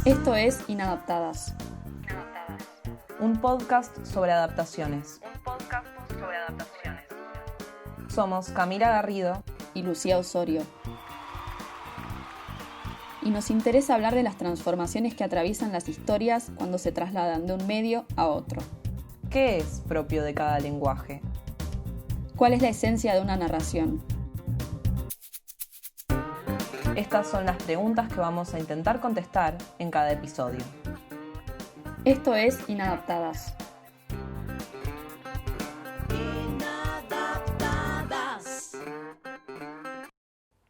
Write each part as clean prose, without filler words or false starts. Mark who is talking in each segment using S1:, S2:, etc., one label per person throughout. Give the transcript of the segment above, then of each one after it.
S1: Esto es Inadaptadas.
S2: Un podcast sobre adaptaciones. Somos Camila Garrido
S1: Y Lucía Osorio. Y nos interesa hablar de las transformaciones que atraviesan las historias cuando se trasladan de un medio a otro.
S2: ¿Qué es propio de cada lenguaje?
S1: ¿Cuál es la esencia de una narración?
S2: Estas son las preguntas que vamos a intentar contestar en cada episodio.
S1: Esto es Inadaptadas.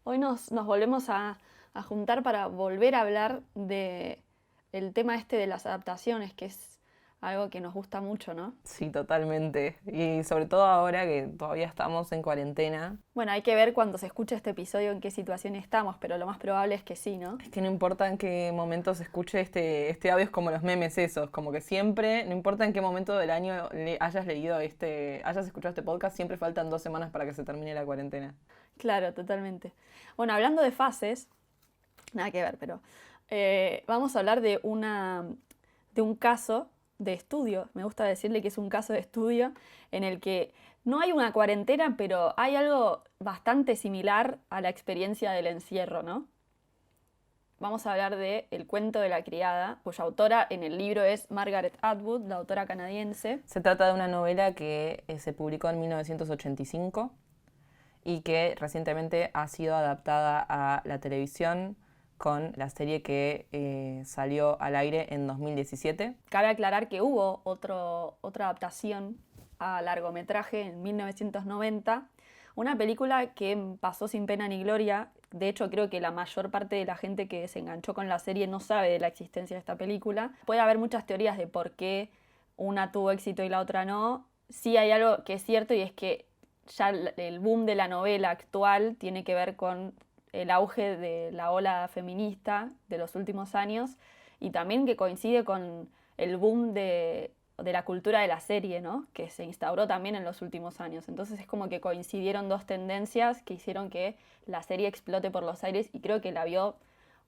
S1: Hoy nos volvemos a juntar para volver a hablar del tema este de las adaptaciones, que es algo que nos gusta mucho, ¿no?
S2: Sí, totalmente. Y sobre todo ahora que todavía estamos en cuarentena.
S1: Bueno, hay que ver cuando se escuche este episodio en qué situación estamos, pero lo más probable es que sí, ¿no?
S2: Es que no importa en qué momento se escuche este audio, es como los memes esos, como que siempre, no importa en qué momento del año hayas escuchado este podcast, siempre faltan 2 semanas para que se termine la cuarentena.
S1: Claro, totalmente. Bueno, hablando de fases, nada que ver, pero vamos a hablar de un caso de estudio. Me gusta decirle que es un caso de estudio en el que no hay una cuarentena, pero hay algo bastante similar a la experiencia del encierro, ¿no? Vamos a hablar de El cuento de la criada, cuya autora en el libro es Margaret Atwood, la autora canadiense.
S2: Se trata de una novela que se publicó en 1985 y que recientemente ha sido adaptada a la televisión con la serie que salió al aire en 2017.
S1: Cabe aclarar que hubo otra adaptación a largometraje en 1990, una película que pasó sin pena ni gloria. De hecho, creo que la mayor parte de la gente que se enganchó con la serie no sabe de la existencia de esta película. Puede haber muchas teorías de por qué una tuvo éxito y la otra no. Sí hay algo que es cierto, y es que ya el boom de la novela actual tiene que ver con el auge de la ola feminista de los últimos años, y también que coincide con el boom de la cultura de la serie, ¿no? Que se instauró también en los últimos años. Entonces es como que coincidieron dos tendencias que hicieron que la serie explote por los aires, y creo que la vio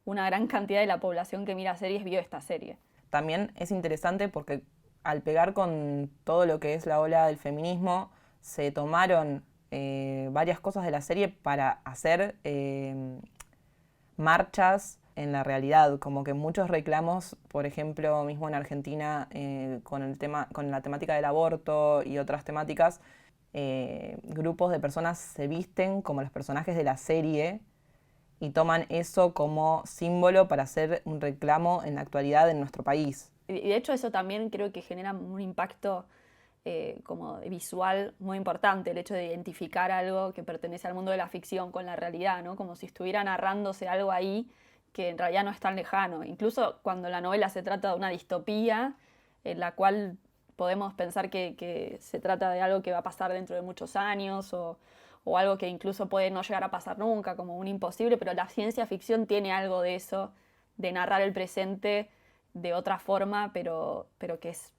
S1: una gran cantidad de la población que mira series, vio esta serie.
S2: También es interesante porque al pegar con todo lo que es la ola del feminismo, se tomaron varias cosas de la serie para hacer marchas en la realidad, como que muchos reclamos, por ejemplo, mismo en Argentina, con la temática del aborto y otras temáticas, grupos de personas se visten como los personajes de la serie y toman eso como símbolo para hacer un reclamo en la actualidad en nuestro país.
S1: Y de hecho eso también creo que genera un impacto como visual muy importante, el hecho de identificar algo que pertenece al mundo de la ficción con la realidad, ¿no? Como si estuviera narrándose algo ahí que en realidad no es tan lejano. Incluso cuando la novela se trata de una distopía, en la cual podemos pensar que se trata de algo que va a pasar dentro de muchos años, o algo que incluso puede no llegar a pasar nunca, como un imposible, pero la ciencia ficción tiene algo de eso, de narrar el presente de otra forma, pero que es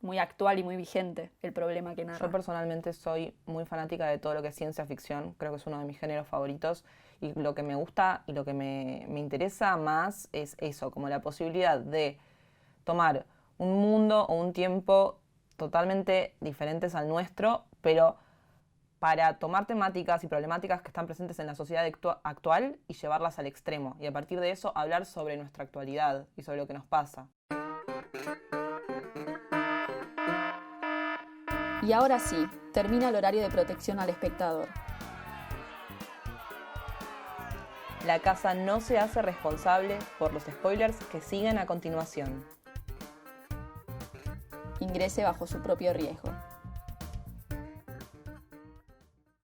S1: muy actual y muy vigente el problema que narra.
S2: Yo personalmente soy muy fanática de todo lo que es ciencia ficción, creo que es uno de mis géneros favoritos, y lo que me gusta y lo que me interesa más es eso, como la posibilidad de tomar un mundo o un tiempo totalmente diferentes al nuestro, pero para tomar temáticas y problemáticas que están presentes en la sociedad actual y llevarlas al extremo, y a partir de eso hablar sobre nuestra actualidad y sobre lo que nos pasa.
S1: Y ahora sí, termina el horario de protección al espectador.
S2: La casa no se hace responsable por los spoilers que siguen a continuación.
S1: Ingrese bajo su propio riesgo.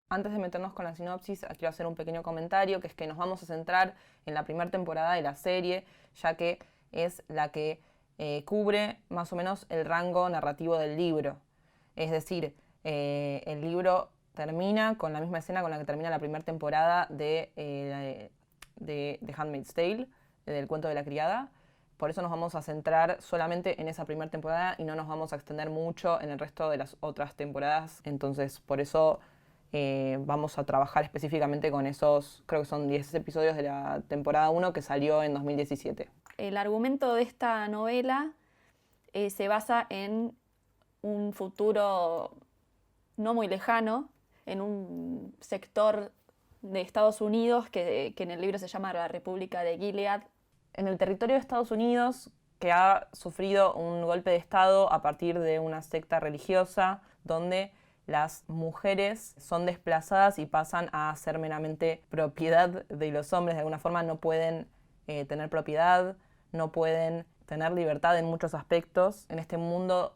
S2: Antes de meternos con la sinopsis, quiero hacer un pequeño comentario, que es que nos vamos a centrar en la primera temporada de la serie, ya que es la que cubre más o menos el rango narrativo del libro. Es decir, el libro termina con la misma escena con la que termina la primera temporada de The Handmaid's Tale, del cuento de la criada. Por eso nos vamos a centrar solamente en esa primera temporada y no nos vamos a extender mucho en el resto de las otras temporadas. Entonces, por eso vamos a trabajar específicamente con esos, creo que son 10 episodios de la temporada 1 que salió en 2017.
S1: El argumento de esta novela se basa en un futuro no muy lejano, en un sector de Estados Unidos que en el libro se llama la República de Gilead.
S2: En el territorio de Estados Unidos, que ha sufrido un golpe de Estado a partir de una secta religiosa, donde las mujeres son desplazadas y pasan a ser meramente propiedad de los hombres. De alguna forma no pueden tener propiedad, no pueden tener libertad en muchos aspectos. En este mundo,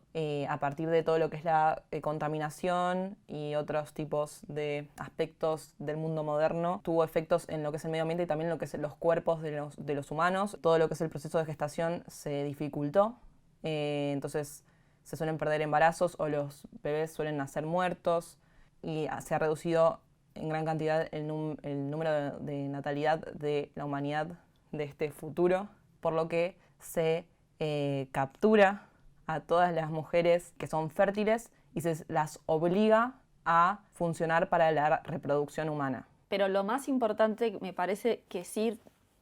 S2: a partir de todo lo que es la contaminación y otros tipos de aspectos del mundo moderno, tuvo efectos en lo que es el medio ambiente y también en lo que es los cuerpos de los humanos. Todo lo que es el proceso de gestación se dificultó, entonces se suelen perder embarazos o los bebés suelen nacer muertos y se ha reducido en gran cantidad el número de natalidad de la humanidad de este futuro, por lo que se captura a todas las mujeres que son fértiles y se las obliga a funcionar para la reproducción humana.
S1: Pero lo más importante, me parece que sí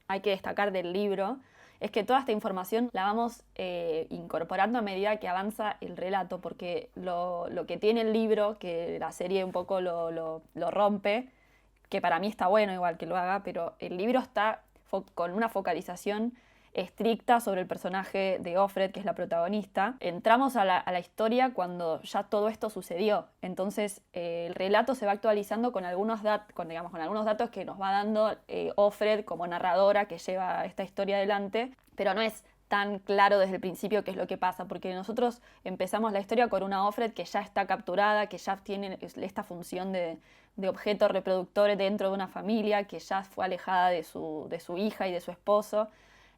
S1: hay que destacar del libro, es que toda esta información la vamos incorporando a medida que avanza el relato, porque lo que tiene el libro, que la serie un poco lo rompe, que para mí está bueno igual que lo haga, pero el libro está con una focalización estricta sobre el personaje de Offred, que es la protagonista. Entramos a la historia cuando ya todo esto sucedió. Entonces el relato se va actualizando con algunos datos que nos va dando Offred como narradora que lleva esta historia adelante, pero no es tan claro desde el principio qué es lo que pasa, porque nosotros empezamos la historia con una Offred que ya está capturada, que ya tiene esta función de objeto reproductor dentro de una familia, que ya fue alejada de su hija y de su esposo.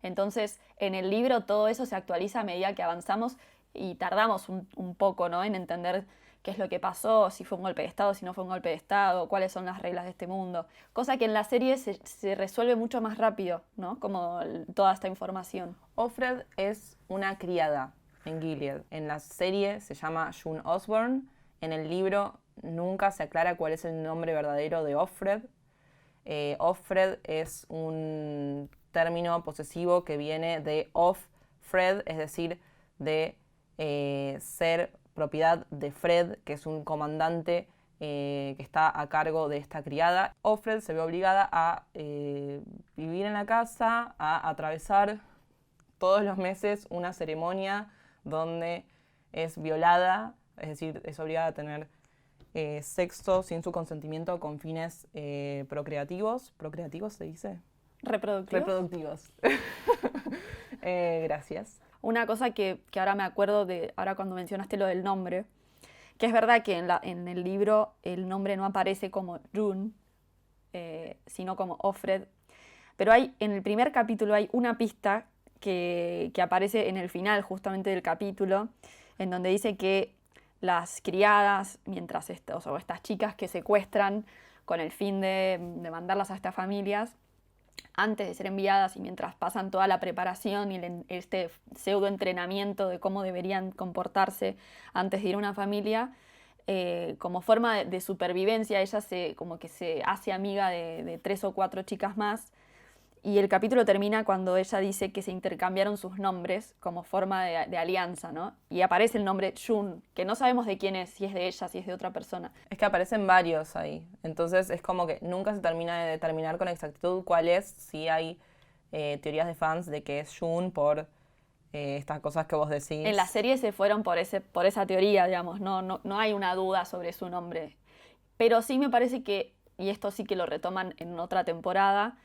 S1: Entonces, en el libro todo eso se actualiza a medida que avanzamos y tardamos un poco, ¿no?, en entender qué es lo que pasó, si fue un golpe de Estado, si no fue un golpe de Estado, cuáles son las reglas de este mundo. Cosa que en la serie se resuelve mucho más rápido, ¿no?, como toda esta información.
S2: Offred es una criada en Gilead. En la serie se llama June Osborne. En el libro nunca se aclara cuál es el nombre verdadero de Offred. Offred es un término posesivo que viene de off-Fred, es decir, de ser propiedad de Fred, que es un comandante que está a cargo de esta criada. Offred se ve obligada a vivir en la casa, a atravesar todos los meses una ceremonia donde es violada, es decir, es obligada a tener sexo sin su consentimiento con fines procreativos. ¿Procreativos se dice?
S1: Reproductivos.
S2: Gracias.
S1: Una cosa que ahora me acuerdo de, ahora cuando mencionaste lo del nombre, que es verdad que en el libro el nombre no aparece como June, sino como Offred, pero en el primer capítulo hay una pista que aparece en el final justamente del capítulo, en donde dice que las criadas, o estas chicas que secuestran con el fin de mandarlas a estas familias, antes de ser enviadas y mientras pasan toda la preparación y este pseudo entrenamiento de cómo deberían comportarse antes de ir a una familia, como forma de supervivencia, ella como que se hace amiga de 3 o 4 chicas más. Y el capítulo termina cuando ella dice que se intercambiaron sus nombres como forma de alianza, ¿no? Y aparece el nombre June, que no sabemos de quién es, si es de ella, si es de otra persona.
S2: Es que aparecen varios ahí. Entonces es como que nunca se termina de determinar con exactitud cuál es. Sí hay teorías de fans de que es June por estas cosas que vos decís.
S1: En la serie se fueron por esa teoría, digamos. No hay una duda sobre su nombre. Pero sí me parece que, y esto sí que lo retoman en otra temporada,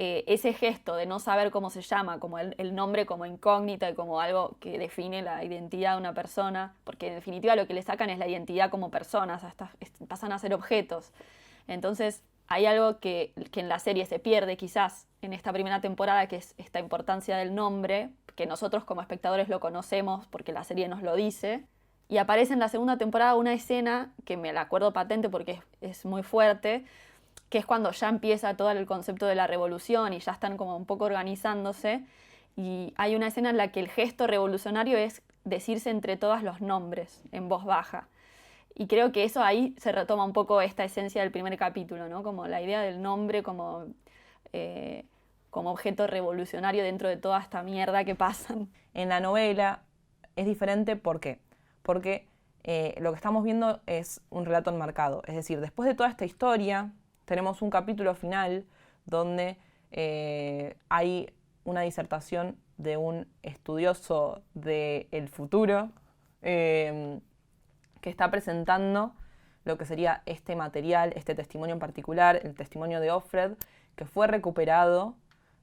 S1: ese gesto de no saber cómo se llama, como el nombre como incógnita y como algo que define la identidad de una persona, porque en definitiva lo que le sacan es la identidad como personas, pasan a ser objetos. Entonces hay algo que en la serie se pierde quizás en esta primera temporada, que es esta importancia del nombre, que nosotros como espectadores lo conocemos porque la serie nos lo dice. Y aparece en la segunda temporada una escena que me la acuerdo patente porque es muy fuerte, que es cuando ya empieza todo el concepto de la revolución y ya están como un poco organizándose, y hay una escena en la que el gesto revolucionario es decirse entre todas los nombres en voz baja. Y creo que eso ahí se retoma un poco esta esencia del primer capítulo, ¿no? Como la idea del nombre como objeto revolucionario dentro de toda esta mierda que pasan.
S2: En la novela es diferente, ¿por qué? Porque lo que estamos viendo es un relato enmarcado. Es decir, después de toda esta historia, tenemos un capítulo final donde hay una disertación de un estudioso del futuro que está presentando lo que sería este material, este testimonio en particular, el testimonio de Offred, que fue recuperado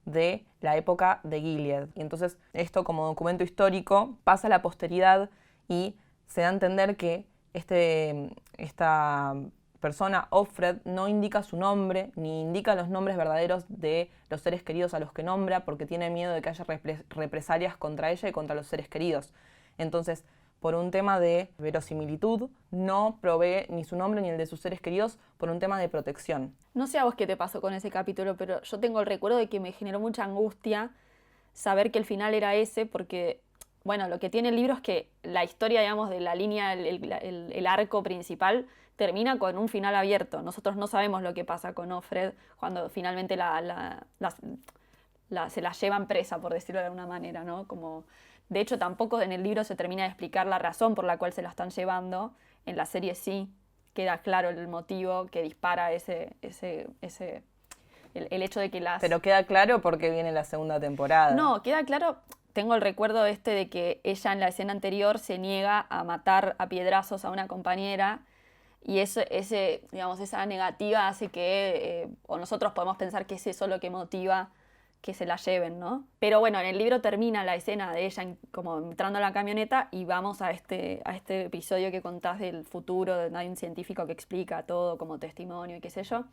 S2: de la época de Gilead. Y entonces esto como documento histórico pasa a la posteridad y se da a entender que esta persona, Offred, no indica su nombre ni indica los nombres verdaderos de los seres queridos a los que nombra porque tiene miedo de que haya represalias contra ella y contra los seres queridos. Entonces, por un tema de verosimilitud, no provee ni su nombre ni el de sus seres queridos por un tema de protección.
S1: No sé a vos qué te pasó con ese capítulo, pero yo tengo el recuerdo de que me generó mucha angustia saber que el final era ese, porque, bueno, lo que tiene el libro es que la historia, digamos, de la línea, el arco principal, termina con un final abierto. Nosotros no sabemos lo que pasa con Offred cuando finalmente se la llevan presa, por decirlo de alguna manera, ¿no? De hecho, tampoco en el libro se termina de explicar la razón por la cual se la están llevando. En la serie sí queda claro el motivo que dispara el hecho de que
S2: Pero queda claro porque viene la segunda temporada.
S1: No, queda claro. Tengo el recuerdo de que ella en la escena anterior se niega a matar a piedrazos a una compañera y digamos, esa negativa hace que, o nosotros podemos pensar que es eso lo que motiva que se la lleven, ¿no? Pero bueno, en el libro termina la escena de ella como entrando a la camioneta y vamos a este episodio que contás del futuro, donde hay un científico que explica todo como testimonio y qué sé yo,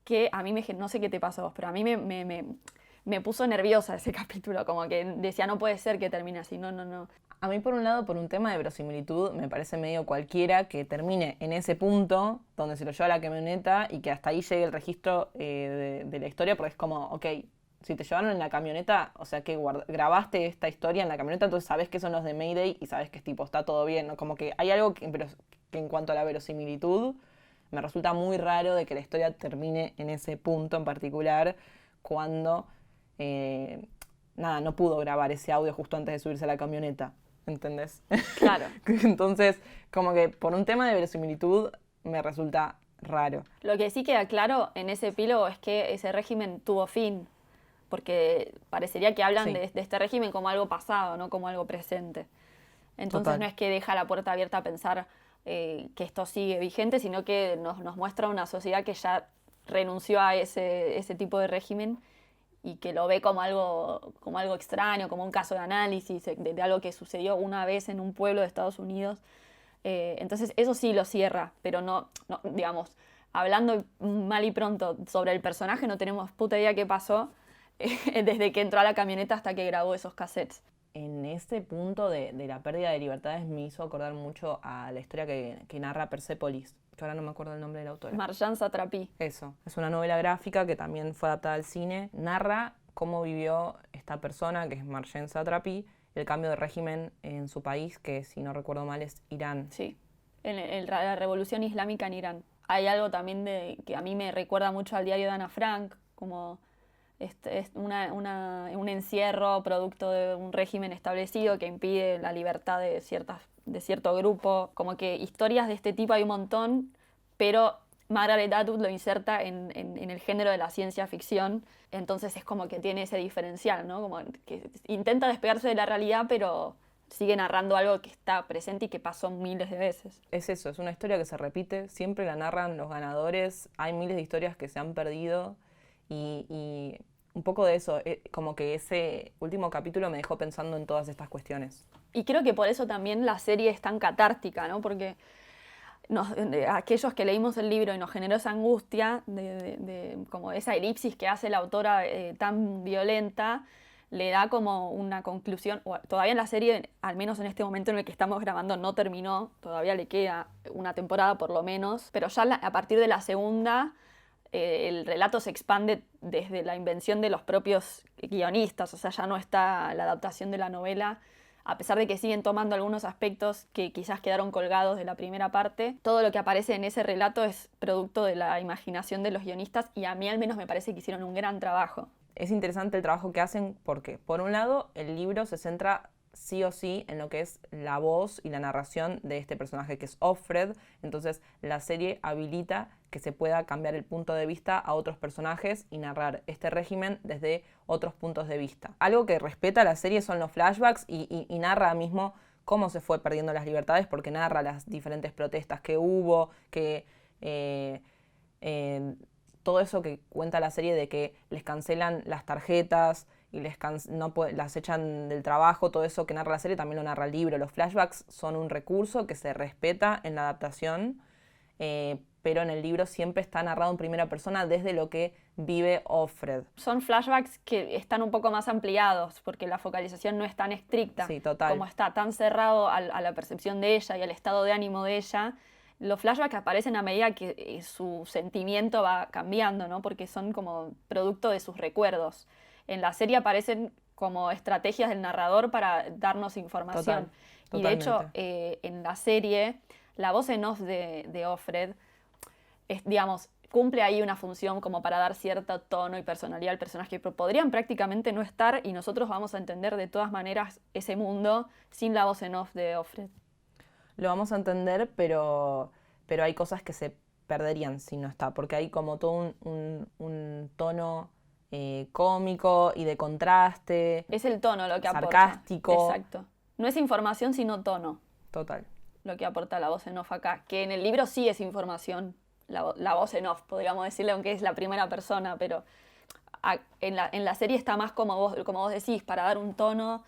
S1: que a mí no sé qué te pasó a vos, pero a mí me puso nerviosa ese capítulo, como que decía, no puede ser que termine así, no.
S2: A mí, por un lado, por un tema de verosimilitud, me parece medio cualquiera que termine en ese punto donde se lo lleva a la camioneta y que hasta ahí llegue el registro de la historia, porque es como, ok, si te llevaron en la camioneta, o sea que grabaste esta historia en la camioneta, entonces sabes que son los de Mayday y sabes que tipo, está todo bien, ¿no? Como que hay algo que en cuanto a la verosimilitud me resulta muy raro de que la historia termine en ese punto en particular cuando no pudo grabar ese audio justo antes de subirse a la camioneta. ¿Entendés?
S1: Claro.
S2: Entonces, como que por un tema de verosimilitud me resulta raro.
S1: Lo que sí queda claro en ese epílogo es que ese régimen tuvo fin, porque parecería que hablan de este régimen como algo pasado, no como algo presente. Entonces
S2: Total.
S1: No es que deja la puerta abierta a pensar que esto sigue vigente, sino que nos muestra una sociedad que ya renunció a ese tipo de régimen y que lo ve como algo extraño, como un caso de análisis de algo que sucedió una vez en un pueblo de Estados Unidos. Entonces eso sí lo cierra, pero no, digamos, hablando mal y pronto sobre el personaje, no tenemos puta idea qué pasó desde que entró a la camioneta hasta que grabó esos cassettes.
S2: En ese punto de la pérdida de libertades me hizo acordar mucho a la historia que narra Persepolis, que ahora no me acuerdo el nombre de la autora.
S1: Marjane Satrapi.
S2: Eso, es una novela gráfica que también fue adaptada al cine. Narra cómo vivió esta persona, que es Marjane Satrapi, el cambio de régimen en su país, que si no recuerdo mal es Irán.
S1: Sí, la revolución islámica en Irán. Hay algo también que a mí me recuerda mucho al diario de Ana Frank, como es un encierro producto de un régimen establecido que impide la libertad de cierto grupo. Como que historias de este tipo hay un montón, pero Margaret Atwood lo inserta en el género de la ciencia ficción, entonces es como que tiene ese diferencial, ¿no? Como que intenta despegarse de la realidad, pero sigue narrando algo que está presente y que pasó miles de veces.
S2: Es eso, es una historia que se repite, siempre la narran los ganadores, hay miles de historias que se han perdido y un poco de eso, como que ese último capítulo me dejó pensando en todas estas cuestiones.
S1: Y creo que por eso también la serie es tan catártica, ¿no? Porque aquellos que leímos el libro y nos generó esa angustia, como esa elipsis que hace la autora tan violenta, le da como una conclusión. Todavía en la serie, al menos en este momento en el que estamos grabando, no terminó, todavía le queda una temporada por lo menos, pero ya a partir de la segunda el relato se expande desde la invención de los propios guionistas, o sea, ya no está la adaptación de la novela a pesar de que siguen tomando algunos aspectos que quizás quedaron colgados de la primera parte, todo lo que aparece en ese relato es producto de la imaginación de los guionistas y a mí al menos me parece que hicieron un gran trabajo.
S2: Es interesante el trabajo que hacen porque, por un lado, el libro se centra sí o sí en lo que es la voz y la narración de este personaje que es Offred, entonces la serie habilita que se pueda cambiar el punto de vista a otros personajes y narrar este régimen desde otros puntos de vista. Algo que respeta la serie son los flashbacks y narra mismo cómo se fue perdiendo las libertades porque narra las diferentes protestas que hubo, que todo eso que cuenta la serie de que les cancelan las tarjetas y las echan del trabajo, todo eso que narra la serie también lo narra el libro. Los flashbacks son un recurso que se respeta en la adaptación, pero en el libro siempre está narrado en primera persona desde lo que vive Offred.
S1: Son flashbacks que están un poco más ampliados porque la focalización no es tan estricta.
S2: Sí, total.
S1: Como está tan cerrado a la percepción de ella y al estado de ánimo de ella, los flashbacks aparecen a medida que su sentimiento va cambiando, ¿no? Porque son como producto de sus recuerdos. En la serie aparecen como estrategias del narrador para darnos información.
S2: Total,
S1: y de hecho, en la serie, la voz en off de Offred digamos, cumple ahí una función como para dar cierto tono y personalidad al personaje, pero podrían prácticamente no estar y nosotros vamos a entender de todas maneras ese mundo sin la voz en off de Offred.
S2: Lo vamos a entender, pero hay cosas que se perderían si no está, porque hay como todo un tono cómico y de contraste.
S1: Es el tono lo que
S2: sarcástico.
S1: aporta. Exacto. No es información, sino tono.
S2: Total.
S1: Lo que aporta la voz en off acá, que en el libro sí es información. La voz en off, podríamos decirle, aunque es la primera persona, pero en la serie está más como vos decís, para dar un tono,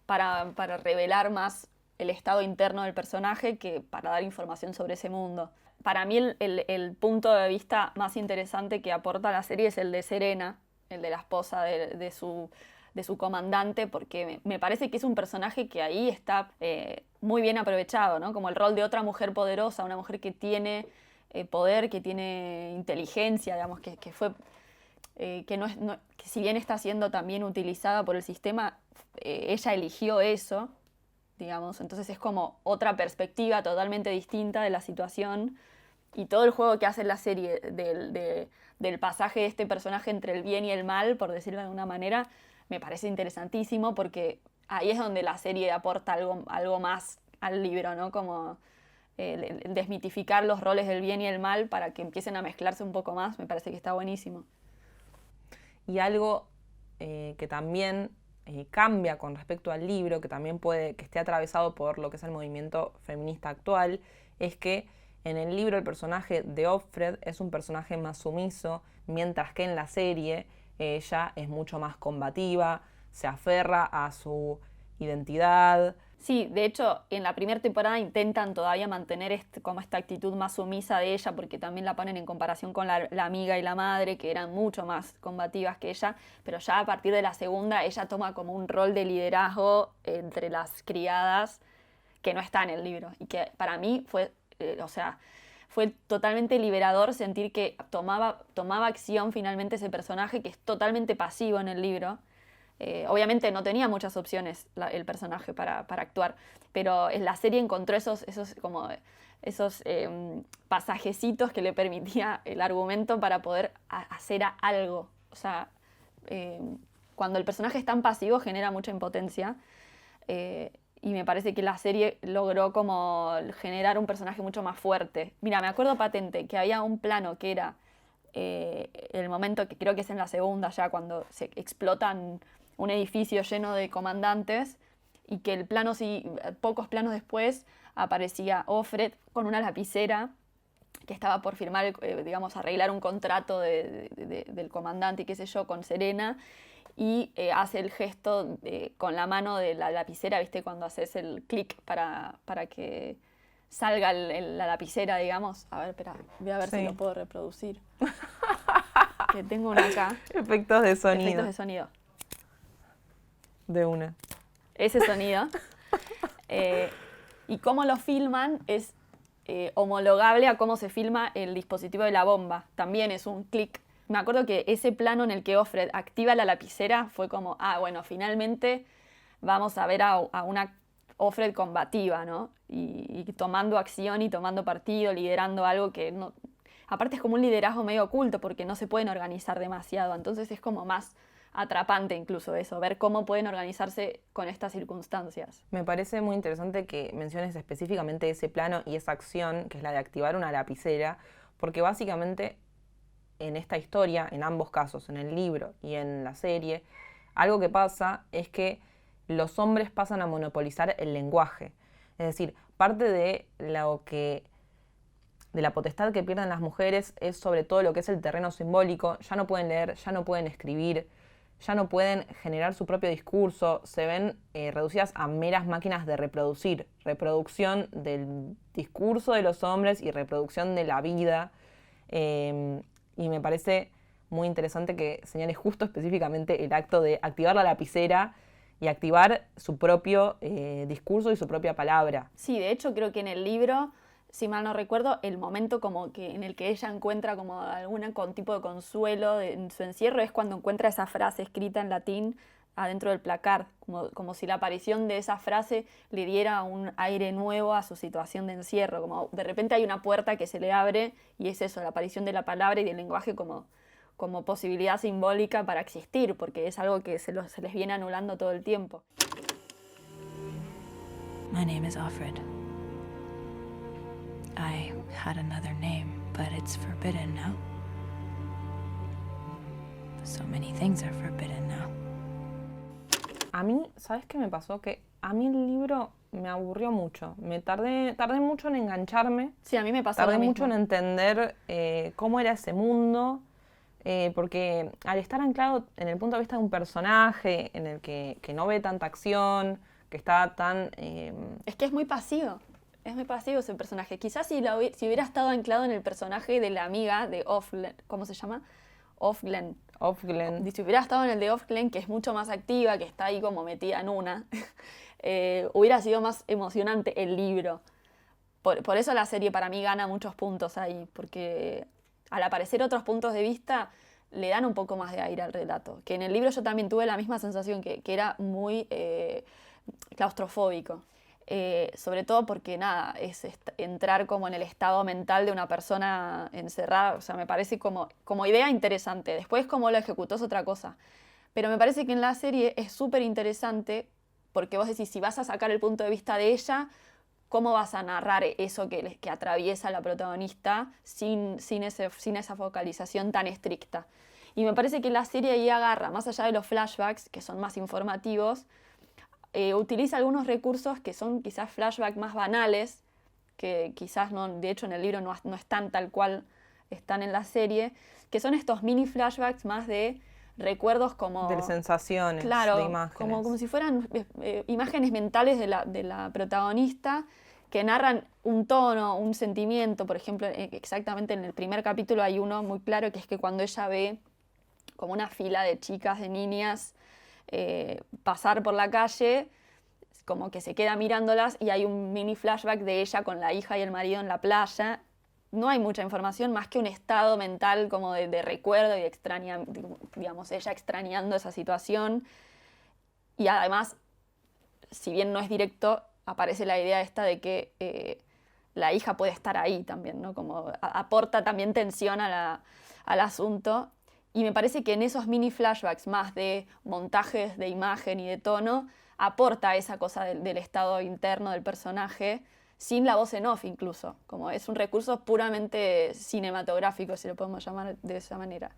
S1: para revelar más el estado interno del personaje que para dar información sobre ese mundo. Para mí el punto de vista más interesante que aporta la serie es el de Serena, el de la esposa de su comandante, porque me parece que es un personaje que ahí está muy bien aprovechado, ¿no? Como el rol de otra mujer poderosa, una mujer que tiene poder, que tiene inteligencia, digamos, que si bien está siendo también utilizada por el sistema, ella eligió eso, digamos, entonces es como otra perspectiva totalmente distinta de la situación y todo el juego que hace la serie del pasaje de este personaje entre el bien y el mal, por decirlo de alguna manera, me parece interesantísimo porque ahí es donde la serie aporta algo más al libro, ¿no? Como el desmitificar los roles del bien y el mal para que empiecen a mezclarse un poco más, me parece que está buenísimo.
S2: Y algo que también cambia con respecto al libro, que también puede que esté atravesado por lo que es el movimiento feminista actual, es que en el libro el personaje de Offred es un personaje más sumiso, mientras que en la serie ella es mucho más combativa, se aferra a su identidad.
S1: Sí, de hecho, en la primera temporada intentan todavía mantener como esta actitud más sumisa de ella, porque también la ponen en comparación con la amiga y la madre, que eran mucho más combativas que ella, pero ya a partir de la segunda ella toma como un rol de liderazgo entre las criadas que no está en el libro, y que para mí fue totalmente liberador sentir que tomaba acción finalmente ese personaje que es totalmente pasivo en el libro. Obviamente no tenía muchas opciones el personaje para actuar, pero en la serie encontró esos pasajecitos que le permitía el argumento para poder hacer algo. O sea, cuando el personaje es tan pasivo genera mucha impotencia y me parece que la serie logró como generar un personaje mucho más fuerte. Mira, me acuerdo patente que había un plano que era el momento que creo que es en la segunda ya, cuando se explotan un edificio lleno de comandantes y que pocos planos después aparecía Offred con una lapicera que estaba por firmar, arreglar un contrato del comandante y qué sé yo, con Serena, y hace el gesto con la mano de la lapicera, ¿viste? Cuando haces el clic para que salga la lapicera, digamos. A ver, espera, voy a ver si lo puedo reproducir. Que tengo una acá.
S2: Efectos de sonido.
S1: Efectos de sonido.
S2: De una.
S1: Ese sonido. Y cómo lo filman es homologable a cómo se filma el dispositivo de la bomba. También es un clic. Me acuerdo que ese plano en el que Offred activa la lapicera fue como, bueno, finalmente vamos a ver a una Offred combativa, ¿no? Y tomando acción y tomando partido, liderando algo que no... Aparte es como un liderazgo medio oculto porque no se pueden organizar demasiado, entonces es como más atrapante incluso eso, ver cómo pueden organizarse con estas circunstancias.
S2: Me parece muy interesante que menciones específicamente ese plano y esa acción, que es la de activar una lapicera, porque básicamente en esta historia, en ambos casos, en el libro y en la serie, algo que pasa es que los hombres pasan a monopolizar el lenguaje. Es decir, parte de lo que de la potestad que pierden las mujeres es sobre todo lo que es el terreno simbólico. Ya no pueden leer, ya no pueden escribir, ya no pueden generar su propio discurso, se ven reducidas a meras máquinas de reproducir, reproducción del discurso de los hombres y reproducción de la vida. Y me parece muy interesante que señale justo específicamente el acto de activar la lapicera y activar su propio discurso y su propia palabra.
S1: Sí, de hecho creo que en el libro, si mal no recuerdo, el momento como que en el que ella encuentra como algún tipo de consuelo en su encierro es cuando encuentra esa frase escrita en latín adentro del placard, como si la aparición de esa frase le diera un aire nuevo a su situación de encierro, como de repente hay una puerta que se le abre y es eso, la aparición de la palabra y del lenguaje como posibilidad simbólica para existir, porque es algo que se les viene anulando todo el tiempo.
S3: My name is Offred. I had another name, but it's forbidden now. So many things are forbidden now.
S2: A mí, ¿sabes qué me pasó? Que a mí el libro me aburrió mucho. Tardé mucho en engancharme.
S1: Sí, a mí me pasó
S2: Tardé
S1: lo mismo.
S2: mucho en entender cómo era ese mundo. Porque al estar anclado en el punto de vista de un personaje en el que no ve tanta acción, que está tan...
S1: Es que es muy pasivo ese personaje. Quizás si hubiera estado anclado en el personaje de la amiga de Offglen, ¿cómo se llama? Offglen. Si hubiera estado en el de Offglen, que es mucho más activa, que está ahí como metida en una, hubiera sido más emocionante el libro. Por eso la serie para mí gana muchos puntos ahí, porque al aparecer otros puntos de vista le dan un poco más de aire al relato. Que en el libro yo también tuve la misma sensación, que era muy claustrofóbico. Sobre todo porque nada, es entrar como en el estado mental de una persona encerrada, o sea, me parece como idea interesante. Después cómo lo ejecutó es otra cosa. Pero me parece que en la serie es súper interesante porque vos decís, si vas a sacar el punto de vista de ella, ¿cómo vas a narrar eso que atraviesa la protagonista sin esa focalización tan estricta? Y me parece que la serie ahí agarra, más allá de los flashbacks, que son más informativos, utiliza algunos recursos que son quizás flashbacks más banales, que quizás no, de hecho en el libro no están tal cual están en la serie, que son estos mini flashbacks más de recuerdos como...
S2: De sensaciones,
S1: claro,
S2: de imágenes.
S1: Como si fueran imágenes mentales de la protagonista que narran un tono, un sentimiento. Por ejemplo, exactamente en el primer capítulo hay uno muy claro que es que cuando ella ve como una fila de chicas, de niñas, pasar por la calle, como que se queda mirándolas y hay un mini flashback de ella con la hija y el marido en la playa. No hay mucha información más que un estado mental como de recuerdo y digamos, ella extrañando esa situación. Y además, si bien no es directo, aparece la idea esta de que la hija puede estar ahí también, ¿no? Como aporta también tensión al asunto. Y me parece que en esos mini flashbacks más de montajes de imagen y de tono, aporta esa cosa del estado interno del personaje, sin la voz en off incluso. Como es un recurso puramente cinematográfico, si lo podemos llamar de esa manera.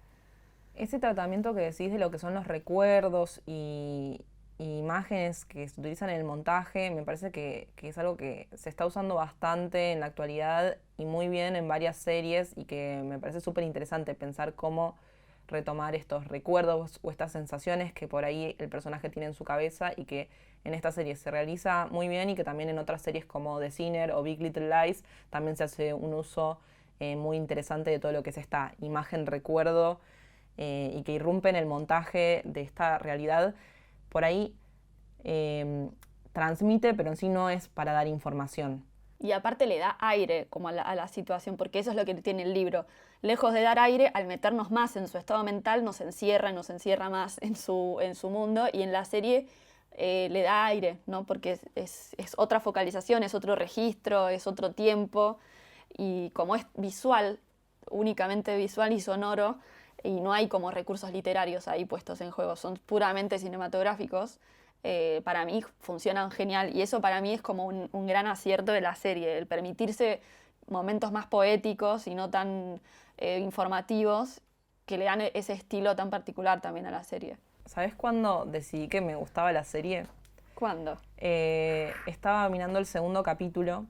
S2: Ese tratamiento que decís de lo que son los recuerdos y imágenes que se utilizan en el montaje, me parece que es algo que se está usando bastante en la actualidad y muy bien en varias series, y que me parece súper interesante pensar cómo retomar estos recuerdos o estas sensaciones que por ahí el personaje tiene en su cabeza, y que en esta serie se realiza muy bien, y que también en otras series como The Sinner o Big Little Lies también se hace un uso muy interesante de todo lo que es esta imagen-recuerdo y que irrumpe en el montaje de esta realidad. Por ahí transmite, pero en sí no es para dar información.
S1: Y aparte le da aire como a la situación, porque eso es lo que tiene el libro. Lejos de dar aire, al meternos más en su estado mental, nos encierra más en su mundo, y en la serie le da aire, ¿no? Porque es otra focalización, es otro registro, es otro tiempo, y como es visual, únicamente visual y sonoro, y no hay como recursos literarios ahí puestos en juego, son puramente cinematográficos, para mí funcionan genial, y eso para mí es como un gran acierto de la serie, el permitirse momentos más poéticos y no tan informativos, que le dan ese estilo tan particular también a la serie.
S2: ¿Sabes cuándo decidí que me gustaba la serie?
S1: ¿Cuándo?
S2: Estaba mirando el segundo capítulo,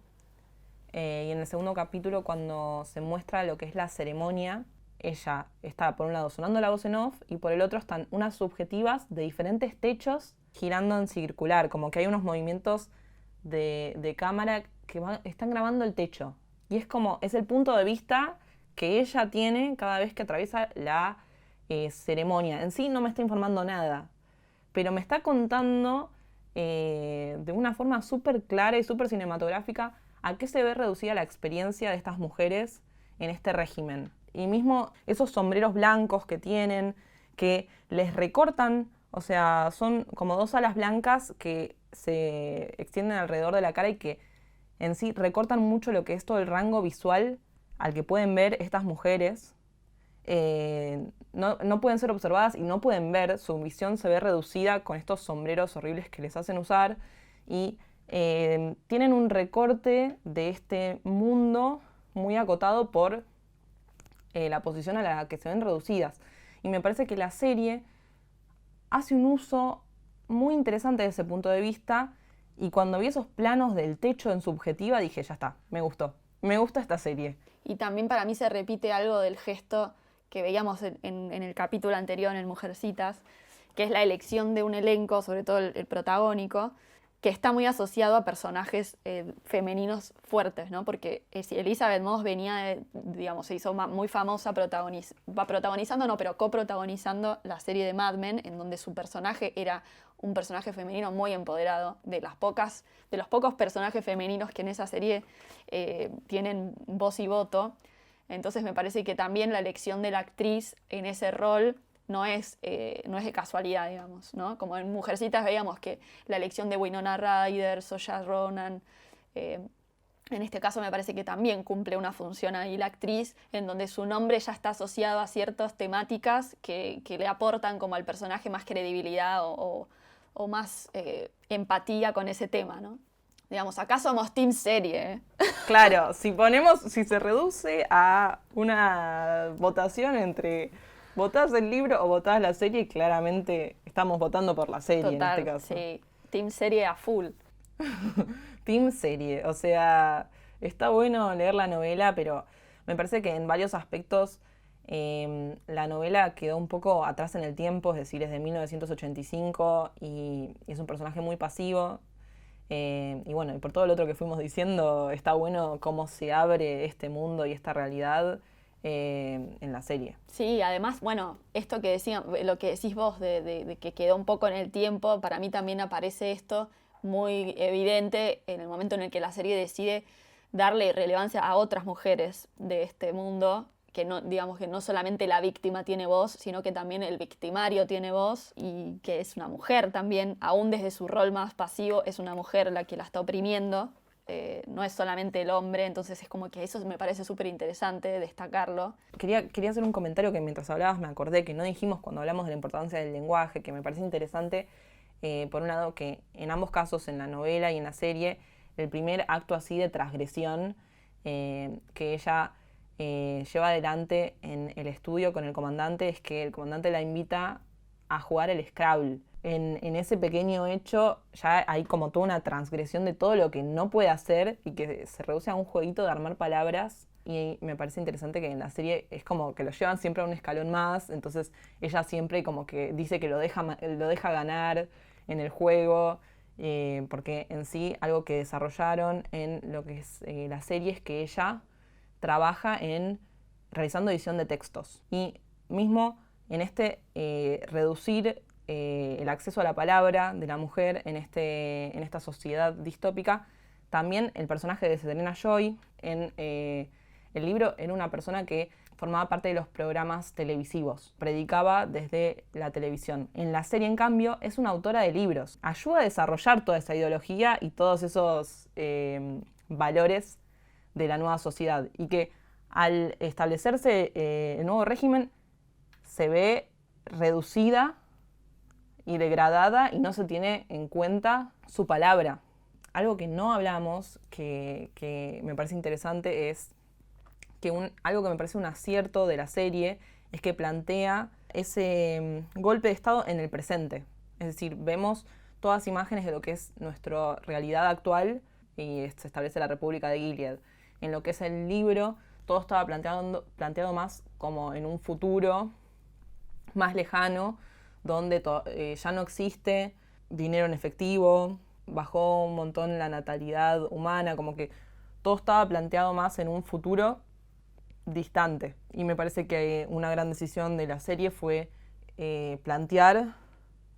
S2: y en el segundo capítulo, cuando se muestra lo que es la ceremonia, ella está por un lado sonando la voz en off y por el otro están unas subjetivas de diferentes techos girando en circular, como que hay unos movimientos de cámara que están grabando el techo. Y es como, es el punto de vista que ella tiene cada vez que atraviesa la ceremonia. En sí no me está informando nada, pero me está contando de una forma súper clara y súper cinematográfica a qué se ve reducida la experiencia de estas mujeres en este régimen. Y mismo esos sombreros blancos que tienen, que les recortan, o sea, son como dos alas blancas que se extienden alrededor de la cara y que en sí recortan mucho lo que es todo el rango visual al que pueden ver estas mujeres. No pueden ser observadas y no pueden ver, su visión se ve reducida con estos sombreros horribles que les hacen usar, y tienen un recorte de este mundo muy acotado por la posición a la que se ven reducidas. Y me parece que la serie hace un uso muy interesante de ese punto de vista, y cuando vi esos planos del techo en subjetiva dije, ya está, me gustó, me gusta esta serie.
S1: Y también para mí se repite algo del gesto que veíamos en el capítulo anterior, en Mujercitas, que es la elección de un elenco, sobre todo el protagónico, que está muy asociado a personajes femeninos fuertes, ¿no? Porque si Elizabeth Moss venía, digamos, se hizo muy famosa protagonizando, no, pero coprotagonizando la serie de Mad Men, en donde su personaje era un personaje femenino muy empoderado, de los pocos personajes femeninos que en esa serie tienen voz y voto. Entonces me parece que también la elección de la actriz en ese rol no es de casualidad, digamos, ¿no? Como en Mujercitas veíamos que la elección de Winona Ryder, Saoirse Ronan, en este caso me parece que también cumple una función ahí la actriz, en donde su nombre ya está asociado a ciertas temáticas que le aportan como al personaje más credibilidad o más empatía con ese tema, ¿no? Digamos, acá somos team serie, ¿eh?
S2: Claro, si se reduce a una votación entre votás el libro o votás la serie, claramente estamos votando por la serie.
S1: Total,
S2: en este caso.
S1: sí, team serie a full.
S2: Team serie, o sea, está bueno leer la novela, pero me parece que en varios aspectos la novela quedó un poco atrás en el tiempo, es decir, es de 1985 y es un personaje muy pasivo. Y bueno, y por todo lo otro que fuimos diciendo, está bueno cómo se abre este mundo y esta realidad en la serie.
S1: Sí, además, bueno, esto que lo que decís vos de que quedó un poco en el tiempo, para mí también aparece esto muy evidente en el momento en el que la serie decide darle relevancia a otras mujeres de este mundo, que no, digamos que no solamente la víctima tiene voz, sino que también el victimario tiene voz, y que es una mujer también, aún desde su rol más pasivo, es una mujer la que la está oprimiendo. No es solamente el hombre, entonces es como que eso me parece súper interesante destacarlo.
S2: Quería hacer un comentario que mientras hablabas me acordé que no dijimos cuando hablamos de la importancia del lenguaje, que me parece interesante, por un lado que en ambos casos, en la novela y en la serie, el primer acto así de transgresión que ella lleva adelante en el estudio con el comandante es que el comandante la invita a jugar el Scrabble. En ese pequeño hecho ya hay como toda una transgresión de todo lo que no puede hacer y que se reduce a un jueguito de armar palabras, y me parece interesante que en la serie es como que lo llevan siempre a un escalón más, entonces ella siempre como que dice que lo deja ganar en el juego, porque en sí algo que desarrollaron en lo que es la serie es que ella trabaja en realizando edición de textos, y mismo en reducir el acceso a la palabra de la mujer en esta sociedad distópica. También el personaje de Serena Joy en el libro era una persona que formaba parte de los programas televisivos, predicaba desde la televisión. En la serie, en cambio, es una autora de libros. Ayuda a desarrollar toda esa ideología y todos esos valores de la nueva sociedad. Y que al establecerse el nuevo régimen se ve reducida y degradada y no se tiene en cuenta su palabra. Algo que no hablamos, que me parece interesante, es que algo que me parece un acierto de la serie es que plantea ese golpe de Estado en el presente. Es decir, vemos todas imágenes de lo que es nuestra realidad actual y se establece la República de Gilead. En lo que es el libro, todo estaba planteado más como en un futuro más lejano, donde ya no existe dinero en efectivo, bajó un montón la natalidad humana, como que todo estaba planteado más en un futuro distante. Y me parece que una gran decisión de la serie fue plantear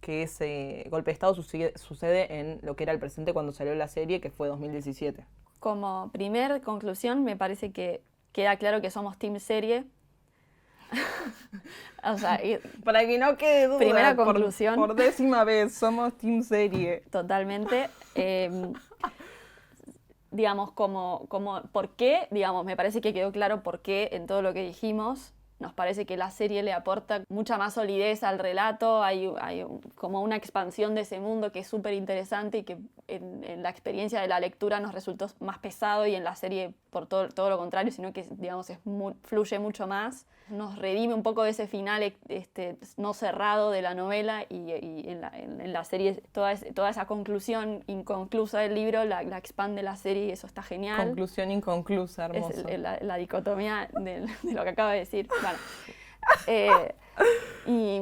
S2: que ese golpe de Estado sucede en lo que era el presente cuando salió la serie, que fue 2017.
S1: Como primer conclusión, me parece que queda claro que somos team serie. O sea,
S2: para que no quede duda,
S1: primera conclusión.
S2: Por 10ª vez, somos team serie.
S1: Totalmente. Digamos, ¿por qué? Digamos, me parece que quedó claro por qué en todo lo que dijimos. Nos parece que la serie le aporta mucha más solidez al relato, hay como una expansión de ese mundo que es súper interesante y que en la experiencia de la lectura nos resultó más pesado y en la serie por todo lo contrario, sino que digamos fluye mucho más. Nos redime un poco de ese final no cerrado de la novela y en la serie toda esa conclusión inconclusa del libro la expande la serie y eso está genial.
S2: Conclusión inconclusa, hermoso.
S1: Es la dicotomía de lo que acabo de decir. Bueno, y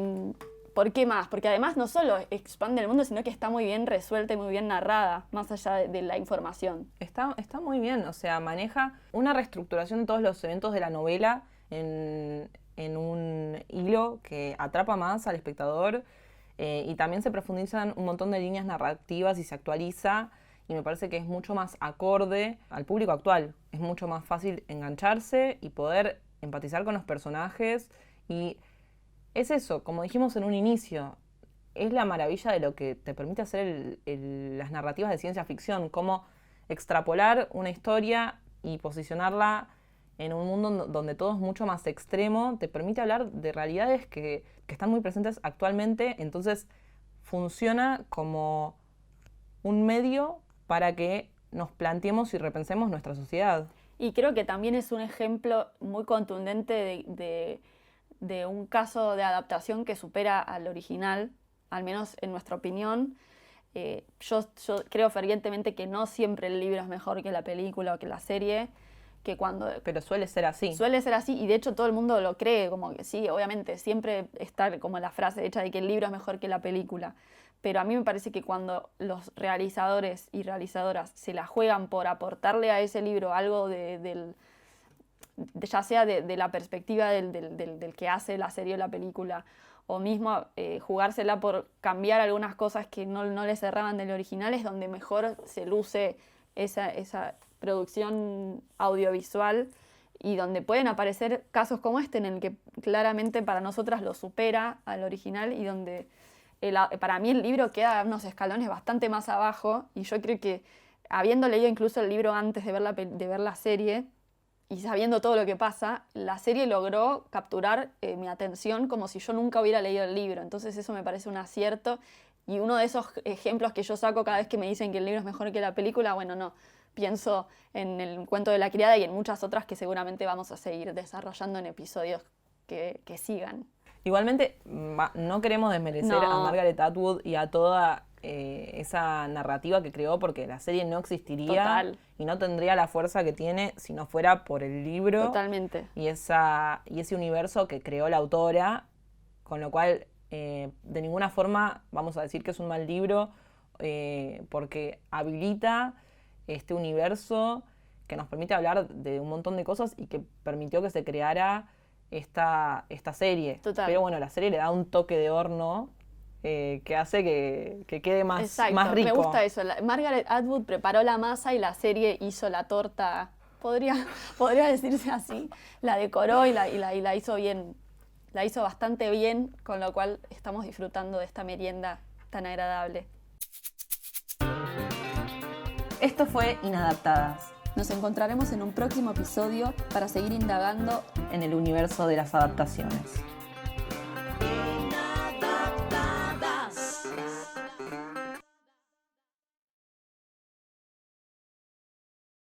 S1: ¿por qué más? Porque además no solo expande el mundo, sino que está muy bien resuelta y muy bien narrada, más allá de la información.
S2: Está muy bien, o sea, maneja una reestructuración de todos los eventos de la novela en un hilo que atrapa más al espectador y también se profundizan un montón de líneas narrativas y se actualiza y me parece que es mucho más acorde al público actual. Es mucho más fácil engancharse y poder empatizar con los personajes y es eso, como dijimos en un inicio, es la maravilla de lo que te permite hacer las narrativas de ciencia ficción, cómo extrapolar una historia y posicionarla en un mundo donde todo es mucho más extremo, te permite hablar de realidades que están muy presentes actualmente, entonces funciona como un medio para que nos planteemos y repensemos nuestra sociedad.
S1: Y creo que también es un ejemplo muy contundente de un caso de adaptación que supera al original, al menos en nuestra opinión. Yo creo fervientemente que no siempre el libro es mejor que la película o que la serie,
S2: pero suele ser así.
S1: Suele ser así y de hecho todo el mundo lo cree, como que sí, obviamente siempre está como la frase hecha de que el libro es mejor que la película. Pero a mí me parece que cuando los realizadores y realizadoras se la juegan por aportarle a ese libro algo ya sea de la perspectiva del que hace la serie o la película, o mismo jugársela por cambiar algunas cosas que no le cerraban del original, es donde mejor se luce esa producción audiovisual y donde pueden aparecer casos como este en el que claramente para nosotras lo supera al original y donde para mí el libro queda unos escalones bastante más abajo y yo creo que habiendo leído incluso el libro antes de ver la serie y sabiendo todo lo que pasa, la serie logró capturar mi atención como si yo nunca hubiera leído el libro, entonces eso me parece un acierto y uno de esos ejemplos que yo saco cada vez que me dicen que el libro es mejor que la película, bueno, no. Pienso en el cuento de la criada y en muchas otras que seguramente vamos a seguir desarrollando en episodios que sigan.
S2: Igualmente, no queremos desmerecer a Margaret Atwood y a toda esa narrativa que creó porque la serie no existiría.
S1: Total.
S2: Y no tendría la fuerza que tiene si no fuera por el libro.
S1: Totalmente.
S2: Y ese universo que creó la autora, con lo cual de ninguna forma vamos a decir que es un mal libro porque habilita este universo que nos permite hablar de un montón de cosas y que permitió que se creara esta serie.
S1: Total.
S2: Pero bueno, la serie le da un toque de horno que hace que quede más rico.
S1: Me gusta eso. Margaret Atwood preparó la masa y la serie hizo la torta podría decirse así. La decoró y la hizo bien. La hizo bastante bien, con lo cual estamos disfrutando de esta merienda tan agradable.
S2: Esto fue Inadaptadas,
S1: Nos encontraremos en un próximo episodio para seguir indagando
S2: en el universo de las adaptaciones.